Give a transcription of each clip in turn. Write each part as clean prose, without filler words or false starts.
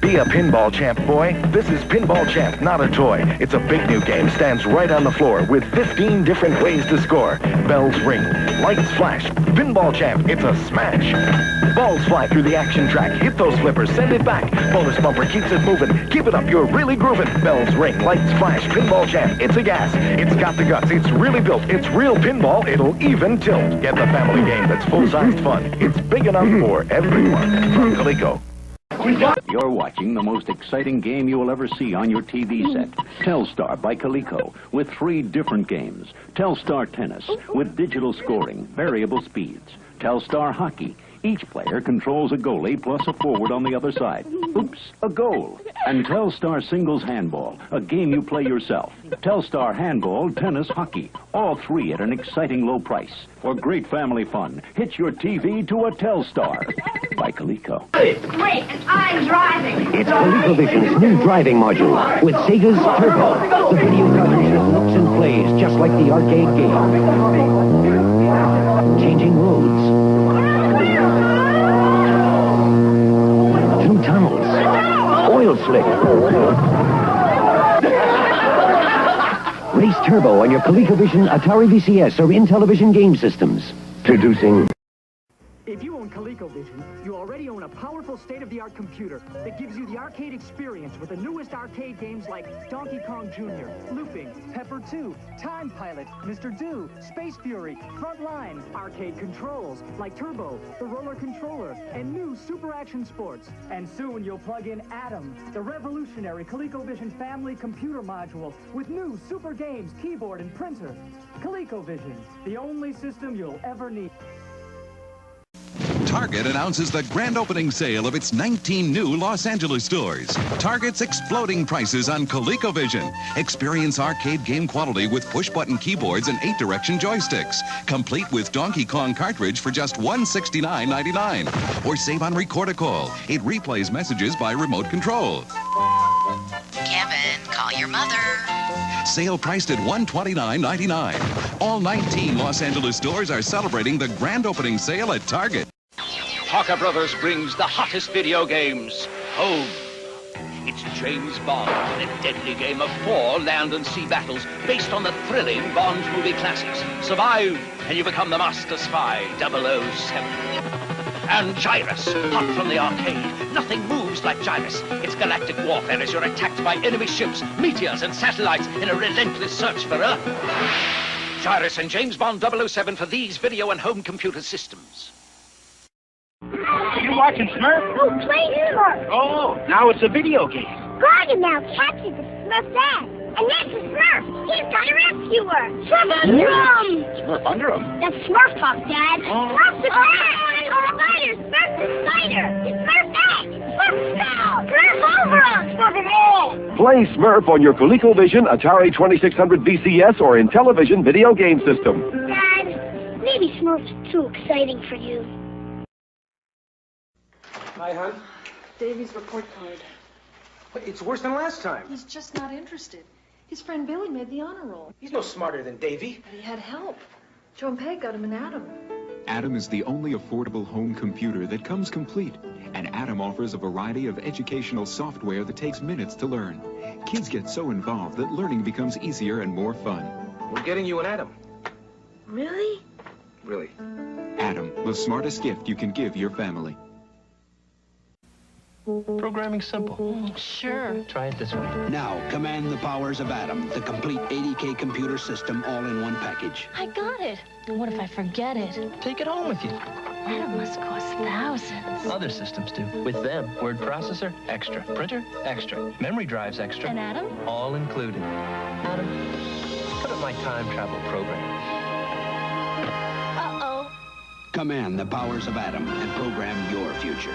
Be a pinball champ, boy. This is Pinball Champ, not a toy. It's a big new game, stands right on the floor with 15 different ways to score. Bells ring, lights flash. Pinball Champ, it's a smash. Balls fly through the action track. Hit those flippers, send it back. Bonus bumper keeps it moving. Keep it up, you're really grooving. Bells ring, lights flash. Pinball Champ, it's a gas. It's got the guts, it's really built. It's real pinball, it'll even tilt. Get the family game that's full-sized fun. It's big enough for everyone. From Coleco. You're watching the most exciting game you will ever see on your TV set. Telstar by Coleco, with 3 different games. Telstar Tennis, with digital scoring, variable speeds. Telstar Hockey. Each player controls a goalie plus a forward on the other side. Oops, a goal. And Telstar Singles Handball, a game you play yourself. Telstar Handball, Tennis, Hockey. All 3 at an exciting low price. For great family fun, hitch your TV to a Telstar by Coleco. Wait, and I'm driving. It's ColecoVision's new driving module with Sega's Turbo. The video cartridge that looks and plays just like the arcade game. Changing roads. Through tunnels. Oil slick. Race Turbo on your ColecoVision, Atari VCS, or Intellivision game systems. Introducing... If you own ColecoVision, you already own a powerful state-of-the-art computer that gives you the arcade experience with the newest arcade games like Donkey Kong Jr., Looping, Pepper 2, Time Pilot, Mr. Do, Space Fury, Frontline, arcade controls like Turbo, the Roller Controller, and new Super Action Sports. And soon you'll plug in Atom, the revolutionary ColecoVision family computer module with new super games, keyboard, and printer. ColecoVision, the only system you'll ever need. Target announces the grand opening sale of its 19 new Los Angeles stores. Target's exploding prices on ColecoVision. Experience arcade game quality with push-button keyboards and 8-direction joysticks. Complete with Donkey Kong cartridge for just $169.99. Or save on Record a Call. It replays messages by remote control. Kevin, call your mother. Sale priced at $129.99. All 19 Los Angeles stores are celebrating the grand opening sale at Target. Parker Brothers brings the hottest video games home. It's James Bond in a deadly game of 4 land and sea battles based on the thrilling Bond movie classics. Survive and you become the master spy, 007. And Gyrus, hot from the arcade. Nothing moves like Gyrus. It's galactic warfare as you're attacked by enemy ships, meteors, and satellites in a relentless search for Earth. Gyrus and James Bond 007 for these video and home computer systems. You watching Smurf? Oh, play Smurf. Oh, now it's a video game. Gargan now captured the Smurf dad. And that's the Smurf. He's got a rescuer. Smurf under him. Smurf under him? That's Smurf Puff, Dad. Smurf the Dad. Spider. Smurf the Spider. It's Smurf back. Smurf spell. Smurf over us. Smurf them all. Play Smurf on your ColecoVision, Atari 2600 VCS, or Intellivision video game system. Dad, maybe Smurf's too exciting for you. Hi, hon. Davy's report card. It's worse than last time. He's just not interested. His friend Billy made the honor roll. He's no smarter than Davy. But he had help. Joe and Peg got him an Atom. Atom is the only affordable home computer that comes complete. And Atom offers a variety of educational software that takes minutes to learn. Kids get so involved that learning becomes easier and more fun. We're getting you an Atom. Really? Really. Atom, the smartest gift you can give your family. Programming simple. Sure. Try it this way. Now, command the powers of Atom, the complete 80K computer system all in one package. I got it. And what if I forget it? Take it home with you. Atom must cost thousands. Other systems do. With them, word processor, extra. Printer, extra. Memory drives, extra. And Atom? All included. Atom, put in my time travel program. Uh-oh. Command the powers of Atom and program your future.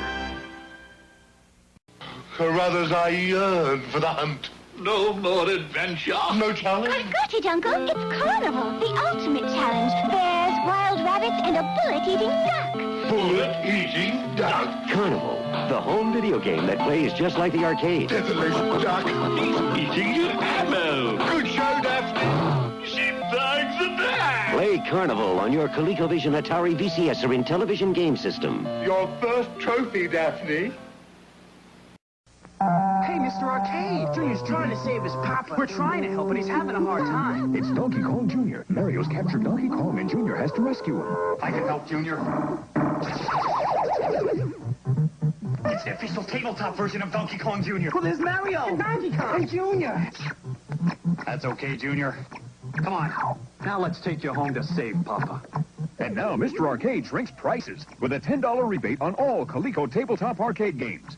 Carruthers, I yearn for the hunt. No more adventure. No challenge. I've got it, Uncle. It's Carnival, the ultimate challenge. Bears, wild rabbits, and a bullet-eating duck. Bullet-eating duck. Carnival, the home video game that plays just like the arcade. Detonation duck. He's eating your ammo. Good show, Daphne. She bags the bag. Play Carnival on your ColecoVision, Atari VCS, or Intellivision game system. Your first trophy, Daphne. Mr. Arcade. Junior's trying to save his papa. We're trying to help, but he's having a hard time. It's Donkey Kong Jr. Mario's captured Donkey Kong, and Junior has to rescue him. I can help, Junior. It's the official tabletop version of Donkey Kong Jr. Well, there's Mario. And Donkey Kong Jr. That's okay, Junior. Come on. Now let's take you home to save Papa. And now Mr. Arcade shrinks prices with a $10 rebate on all Coleco tabletop arcade games.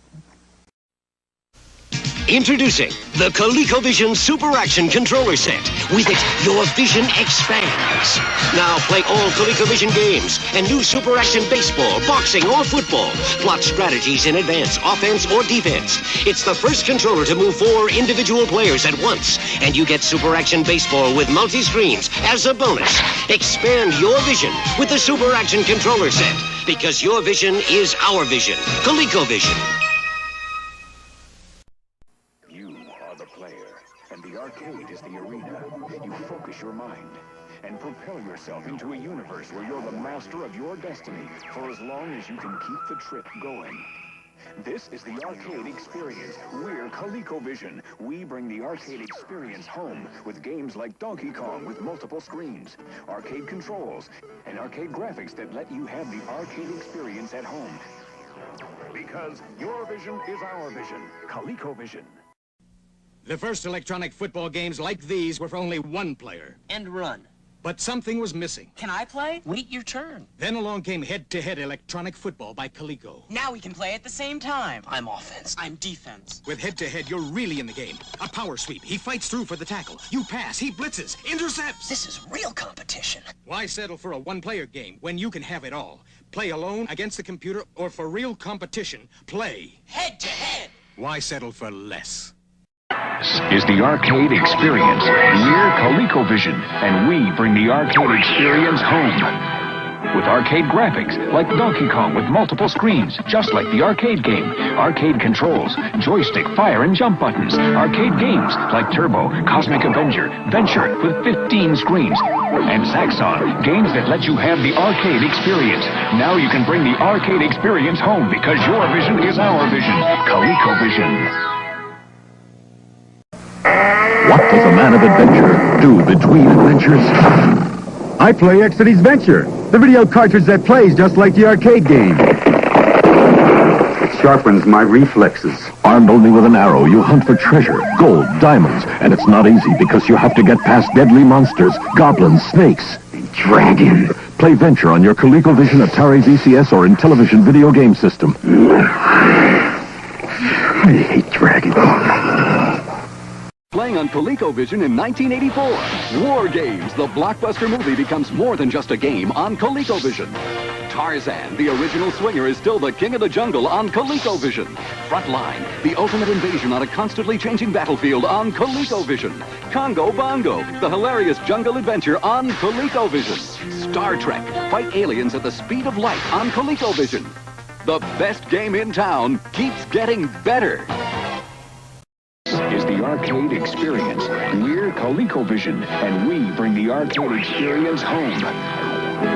Introducing the ColecoVision Super Action Controller Set. With it, your vision expands. Now play all ColecoVision games and new Super Action baseball, boxing, or football. Plot strategies in advance, offense or defense. It's the first controller to move 4 individual players at once. And you get Super Action baseball with multi-screens as a bonus. Expand your vision with the Super Action Controller Set. Because your vision is our vision. ColecoVision. Arcade is the arena. You focus your mind and propel yourself into a universe where you're the master of your destiny for as long as you can keep the trip going. This is the arcade experience. We're ColecoVision. We bring the arcade experience home with games like Donkey Kong with multiple screens, arcade controls, and arcade graphics that let you have the arcade experience at home. Because your vision is our vision. ColecoVision. The first electronic football games like these were for only one player. And run. But something was missing. Can I play? Wait your turn. Then along came head-to-head electronic football by Coleco. Now we can play at the same time. I'm offense. I'm defense. With head-to-head, you're really in the game. A power sweep. He fights through for the tackle. You pass. He blitzes. Intercepts. This is real competition. Why settle for a one-player game when you can have it all? Play alone, against the computer, or for real competition, play head-to-head. Why settle for less? This is the arcade experience. We're ColecoVision, and we bring the arcade experience home. With arcade graphics, like Donkey Kong with multiple screens, just like the arcade game. Arcade controls, joystick, fire, and jump buttons. Arcade games, like Turbo, Cosmic Avenger, Venture, with 15 screens. And Saxon, games that let you have the arcade experience. Now you can bring the arcade experience home because your vision is our vision. ColecoVision. What does a man of adventure do between adventures? I play Exidy's Venture, the video cartridge that plays just like the arcade game. It sharpens my reflexes. Armed only with an arrow, you hunt for treasure, gold, diamonds, and it's not easy because you have to get past deadly monsters, goblins, snakes, dragons. Play Venture on your ColecoVision, Atari VCS, or Intellivision video game system. I hate dragons. Playing on ColecoVision in 1984. War Games, the blockbuster movie, becomes more than just a game on ColecoVision. Tarzan, the original swinger, is still the king of the jungle on ColecoVision. Frontline, the ultimate invasion on a constantly changing battlefield on ColecoVision. Congo Bongo, the hilarious jungle adventure on ColecoVision. Star Trek, fight aliens at the speed of light on ColecoVision. The best game in town keeps getting better. Is the arcade experience. We're ColecoVision, and we bring the arcade experience home.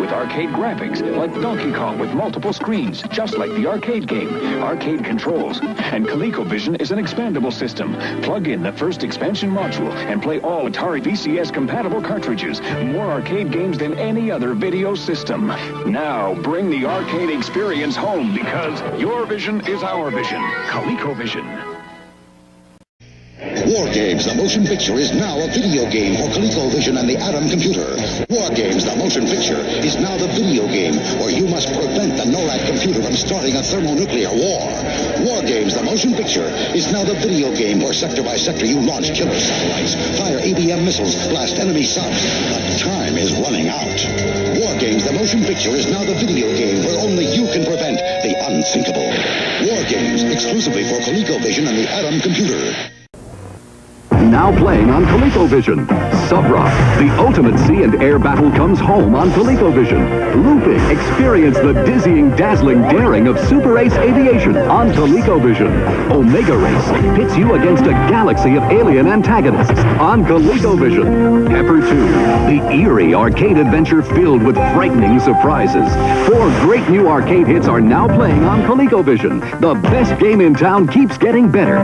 With arcade graphics, like Donkey Kong with multiple screens, just like the arcade game, arcade controls. And ColecoVision is an expandable system. Plug in the first expansion module and play all Atari VCS compatible cartridges. More arcade games than any other video system. Now bring the arcade experience home because your vision is our vision. ColecoVision. War Games, the motion picture, is now a video game for ColecoVision and the Atom computer. War Games, the motion picture, is now the video game where you must prevent the NORAD computer from starting a thermonuclear war. War Games, the motion picture, is now the video game where sector by sector you launch killer satellites, fire ABM missiles, blast enemy subs. But time is running out. War Games, the motion picture, is now the video game where only you can prevent the unthinkable. War Games, exclusively for ColecoVision and the Atom computer. Now playing on ColecoVision. Subrock, the ultimate sea and air battle comes home on ColecoVision. Looping, experience the dizzying, dazzling daring of Super Ace Aviation on ColecoVision. Omega Race pits you against a galaxy of alien antagonists on ColecoVision. Pepper 2, the eerie arcade adventure filled with frightening surprises. 4 great new arcade hits are now playing on ColecoVision. The best game in town keeps getting better.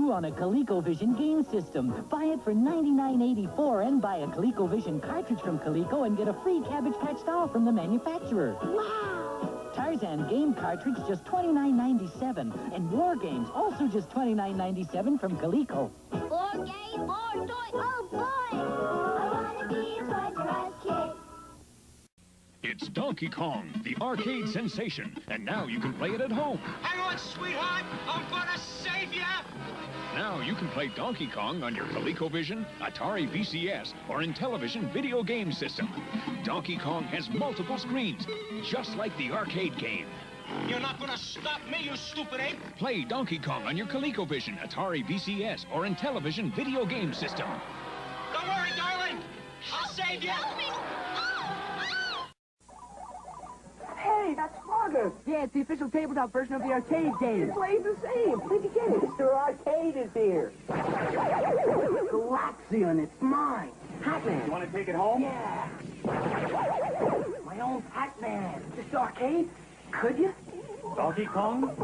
you on a ColecoVision game system. Buy it for $99.84 and buy a ColecoVision cartridge from Coleco and get a free Cabbage Patch doll from the manufacturer. Wow! Tarzan game cartridge just $29.97, and War Games also just $29.97 from Coleco. More game, more toy. Oh boy! I wanna be a toy kid. It's Donkey Kong, the arcade sensation, and now you can play it at home. Hang on, sweetheart. I'm gonna save you. Now you can play Donkey Kong on your ColecoVision, Atari VCS, or Intellivision video game system. Donkey Kong has multiple screens, just like the arcade game. You're not gonna stop me, you stupid ape. Play Donkey Kong on your ColecoVision, Atari VCS, or Intellivision video game system. Don't worry, darling. I'll save you. Hey, that's Frogger. Yeah, it's the official tabletop version of the arcade game. It plays the same. Where'd you get it? Mr. Arcade is here. Galaxian, it's mine. Pac-Man. You want to take it home? Yeah. My own Pac-Man. Mr. Arcade, could you? Donkey Kong?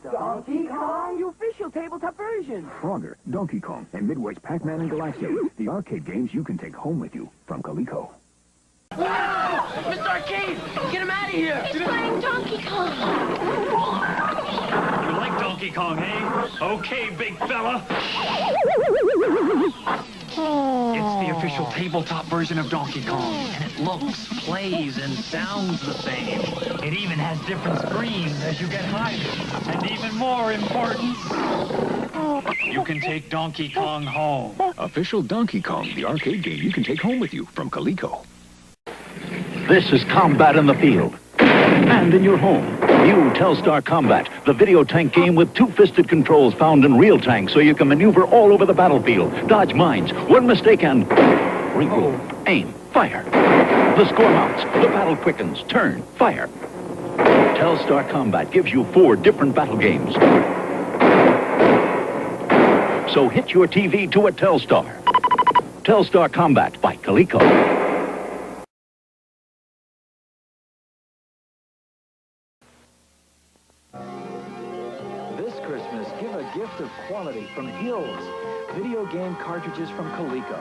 Donkey Kong, the official tabletop version. Frogger, Donkey Kong, and Midway's Pac-Man and Galaxian. The arcade games you can take home with you from Coleco. Wow! Mr. Arcade, get him out of here! He's playing Donkey Kong. You like Donkey Kong, eh? Okay, big fella. It's the official tabletop version of Donkey Kong, and it looks, plays, and sounds the same. It even has different screens as you get higher. And even more important, you can take Donkey Kong home. Official Donkey Kong, the arcade game you can take home with you from Coleco. This is combat in the field and in your home. New Telstar Combat, the video tank game with two-fisted controls found in real tanks so you can maneuver all over the battlefield, dodge mines, one mistake and regroup, aim, fire. The score mounts, the battle quickens, turn, fire. Telstar Combat gives you 4 different battle games. So hit your TV to a Telstar. Telstar Combat by Coleco. Gift of quality from Hills. Video game cartridges from Coleco.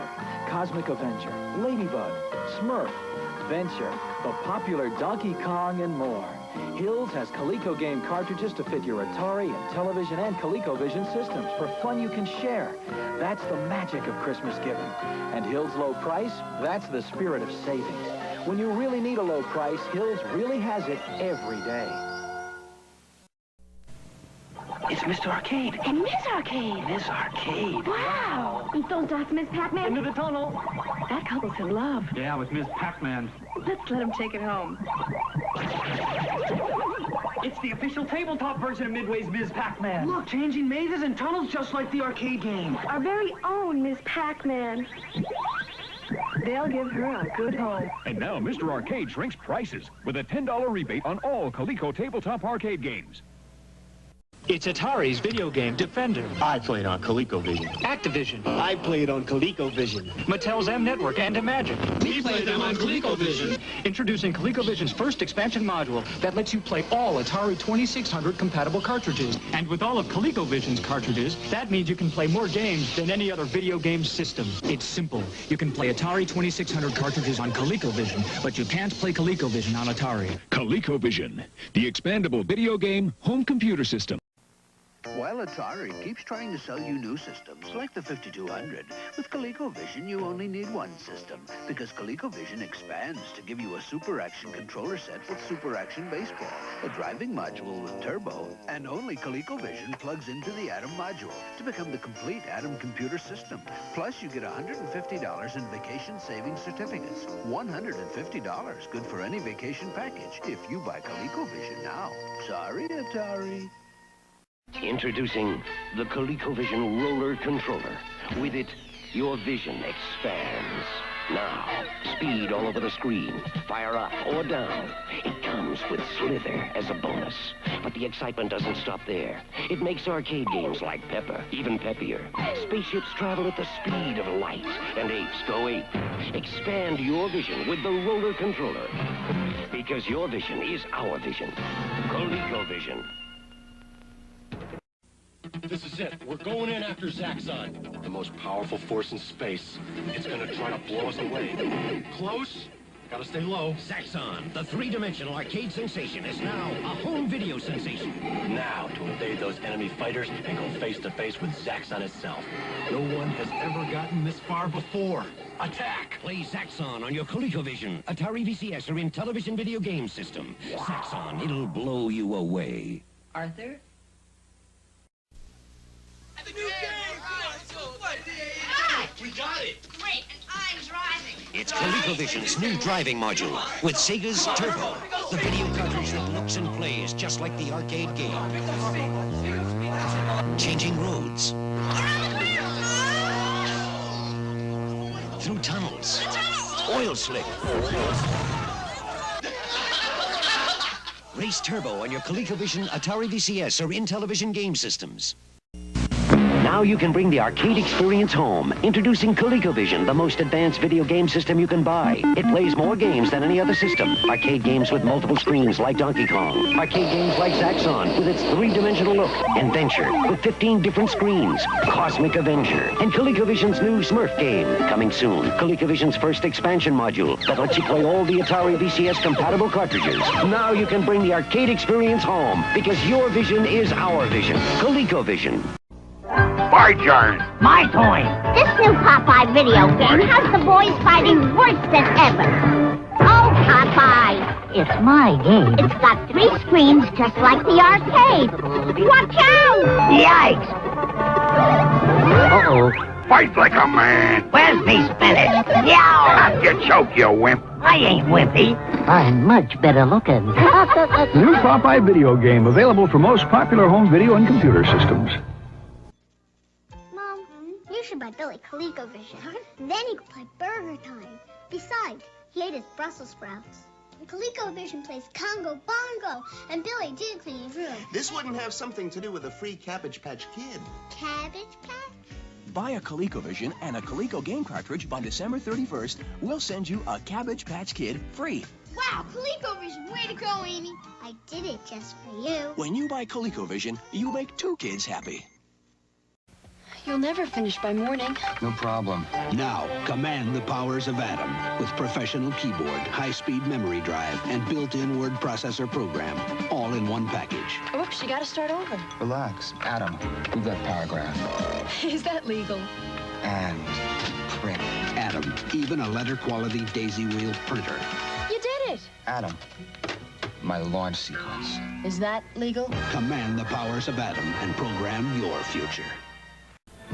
Cosmic Avenger, Ladybug, Smurf, Venture, the popular Donkey Kong, and more. Hills has Coleco game cartridges to fit your Atari, Intellivision, and ColecoVision systems for fun you can share. That's the magic of Christmas giving. And Hills' low price, that's the spirit of savings. When you really need a low price, Hills really has it every day. It's Mr. Arcade. And Miss Arcade. Miss Arcade. Wow. Eat those dots, Miss Pac-Man. Into the tunnel. That couple's in love. Yeah, with Miss Pac-Man. Let's let him take it home. It's the official tabletop version of Midway's Ms. Pac-Man. Look, changing mazes and tunnels just like the arcade game. Our very own Miss Pac-Man. They'll give her a good home. And now Mr. Arcade shrinks prices with a $10 rebate on all Coleco tabletop arcade games. It's Atari's video game Defender. I played on ColecoVision. Activision. I played on ColecoVision. Mattel's M Network and Imagic. We played them on ColecoVision. Introducing ColecoVision's first expansion module that lets you play all Atari 2600 compatible cartridges. And with all of ColecoVision's cartridges, that means you can play more games than any other video game system. It's simple. You can play Atari 2600 cartridges on ColecoVision, but you can't play ColecoVision on Atari. ColecoVision, the expandable video game home computer system. While Atari keeps trying to sell you new systems, like the 5200, with ColecoVision you only need one system, because ColecoVision expands to give you a Super Action controller set with Super Action Baseball, a driving module with turbo, and only ColecoVision plugs into the Atom module to become the complete Atom computer system. Plus, you get $150 in vacation savings certificates. $150, good for any vacation package, if you buy ColecoVision now. Sorry, Atari. Introducing the ColecoVision Roller Controller. With it, your vision expands. Now, speed all over the screen. Fire up or down. It comes with Slither as a bonus. But the excitement doesn't stop there. It makes arcade games like Pepper even peppier. Spaceships travel at the speed of light, and apes go ape. Expand your vision with the Roller Controller. Because your vision is our vision. ColecoVision. This is it. We're going in after Zaxxon, the most powerful force in space. It's gonna try to blow us away. Close. Gotta stay low. Zaxxon, the three-dimensional arcade sensation, is now a home video sensation. Now to evade those enemy fighters and go face-to-face with Zaxxon itself. No one has ever gotten this far before. Attack! Play Zaxxon on your ColecoVision, Atari VCS, or in television video game system. Zaxxon, it'll blow you away. Arthur? The new game! We got it! Great, and I'm driving. It's ColecoVision's new driving module with Sega's Turbo, the video cartridge that looks and plays just like the arcade game. Changing roads. Through tunnels. Oil slick. Race Turbo on your ColecoVision, Atari VCS, or in television game systems. Now you can bring the arcade experience home. Introducing ColecoVision, the most advanced video game system you can buy. It plays more games than any other system. Arcade games with multiple screens like Donkey Kong. Arcade games like Zaxxon with its three-dimensional look. Adventure with 15 different screens. Cosmic Avenger. And ColecoVision's new Smurf game. Coming soon. ColecoVision's first expansion module that lets you play all the Atari VCS compatible cartridges. Now you can bring the arcade experience home because your vision is our vision. ColecoVision. My turn. My toy. This new Popeye video game has the boys fighting worse than ever. Oh, Popeye. It's my game. It's got 3 screens just like the arcade. Watch out! Yikes! Uh-oh. Fight like a man. Where's me spinach? Yow! You choke, you wimp. I ain't wimpy. I'm much better looking. New Popeye video game available for most popular home video and computer systems. You should buy Billy ColecoVision. Then he could play Burger Time. Besides, he ate his Brussels sprouts. ColecoVision plays Congo Bongo, and Billy did clean his room. This wouldn't have something to do with a free Cabbage Patch Kid. Cabbage Patch? Buy a ColecoVision and a Coleco game cartridge by December 31st. We'll send you a Cabbage Patch Kid free. Wow, ColecoVision, way to go, Amy. I did it just for you. When you buy ColecoVision, you make 2 kids happy. You'll never finish by morning. No problem. Now, command the powers of Atom with professional keyboard, high-speed memory drive, and built-in word processor program, all in one package. Oops, you gotta start over. Relax. Atom, do that paragraph. Is that legal? And print. Atom, even a letter-quality daisy wheel printer. You did it! Atom, my launch sequence. Is that legal? Command the powers of Atom and program your future.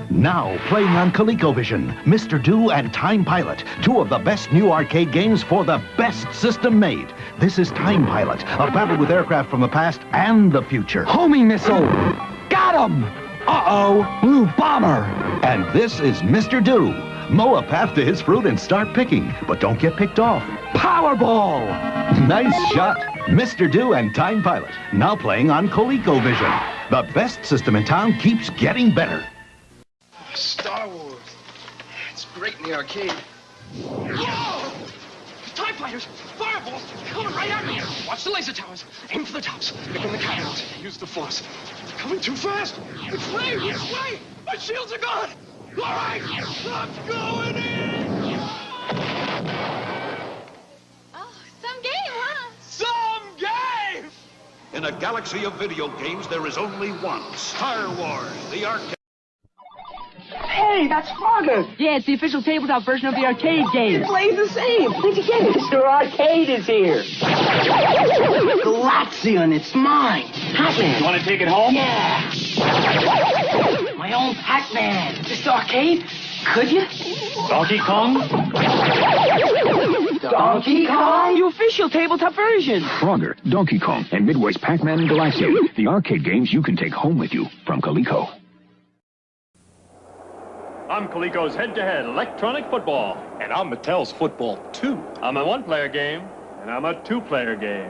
Now playing on ColecoVision, Mr. Do and Time Pilot, 2 of the best new arcade games for the best system made. This is Time Pilot, a battle with aircraft from the past and the future. Homing missile! Got him! Uh-oh, blue bomber! And this is Mr. Do. Mow a path to his fruit and start picking, but don't get picked off. Powerball! Nice shot. Mr. Do and Time Pilot, now playing on ColecoVision. The best system in town keeps getting better. Star Wars. It's great in the arcade. Whoa! TIE fighters! Fireballs! Coming right at me! Watch the laser towers. Aim for the tops. Pick on the cannons. Use the force. They're coming too fast. It's way! It's way! My shields are gone! All right! I'm going in! Oh, some game, huh? Some game! In a galaxy of video games, there is only one. Star Wars, the arcade. Hey, that's Frogger! Yeah, it's the official tabletop version of the arcade game. It plays the same. Where'd you get it? Mr. Arcade is here. Galaxian, it's mine. Pac-Man. You want to take it home? Yeah. My own Pac-Man. Mr. Arcade, could you? Donkey Kong? Donkey Kong? The official tabletop version. Frogger, Donkey Kong, and Midway's Pac-Man and Galaxian, the arcade games you can take home with you from Coleco. I'm Coleco's head-to-head electronic football. And I'm Mattel's football 2. I'm a 1-player game, and I'm a 2-player game.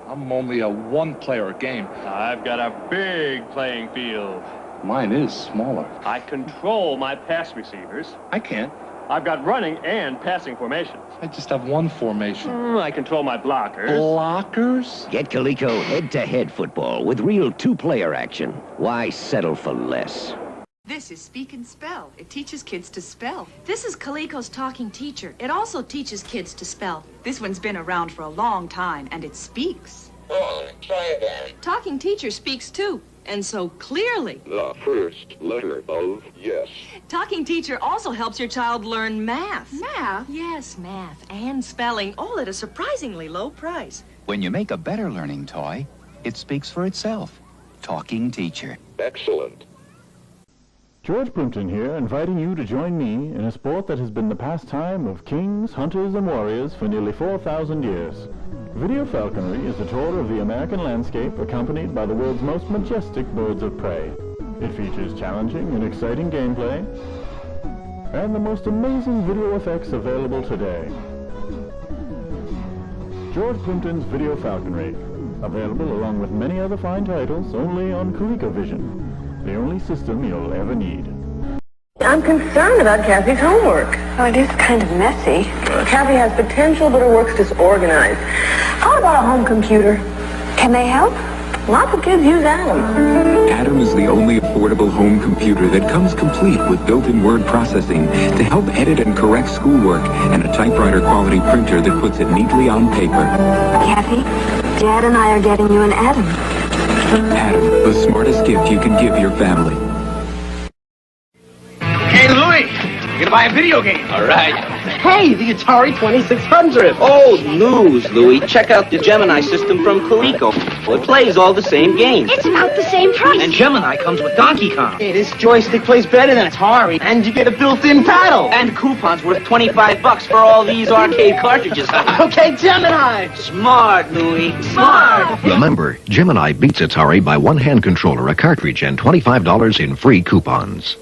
I'm only a 1-player game. I've got a big playing field. Mine is smaller. I control my pass receivers. I can't. I've got running and passing formations. I just have one formation. I control my blockers. Blockers? Get Coleco head-to-head football with real two-player action. Why settle for less? This is Speak and Spell. It teaches kids to spell. This is Coleco's Talking Teacher. It also teaches kids to spell. This one's been around for a long time, and it speaks. Oh, try again. Talking Teacher speaks too, and so clearly. The first letter of yes. Talking Teacher also helps your child learn math. Math? Yes, math and spelling, all at a surprisingly low price. When you make a better learning toy, it speaks for itself. Talking Teacher. Excellent. George Plimpton here, inviting you to join me in a sport that has been the pastime of kings, hunters, and warriors for nearly 4,000 years. Video falconry is a tour of the American landscape accompanied by the world's most majestic birds of prey. It features challenging and exciting gameplay and the most amazing video effects available today. George Plimpton's Video Falconry, available along with many other fine titles only on ColecoVision. The only system you'll ever need. I'm concerned about Kathy's homework. Oh, it is kind of messy. Kathy has potential, but her work's disorganized. How about a home computer? Can they help? Lots of kids use Atom. Atom is the only affordable home computer that comes complete with built-in word processing to help edit and correct schoolwork and a typewriter-quality printer that puts it neatly on paper. Kathy, Dad and I are getting you an Atom. Atom, the smartest gift you can give your family. Hey, Louie, you're gonna buy a video game. All right. Hey, the Atari 2600. Old news, Louie. Check out the Gemini system from Coleco. It plays all the same games. It's about the same price. And Gemini comes with Donkey Kong. Hey, this joystick plays better than Atari, and you get a built-in paddle. And coupons worth $25 for all these arcade cartridges. Okay, Gemini. Smart, Louie. Smart. Remember, Gemini beats Atari by one hand controller, a cartridge, and $25 in free coupons.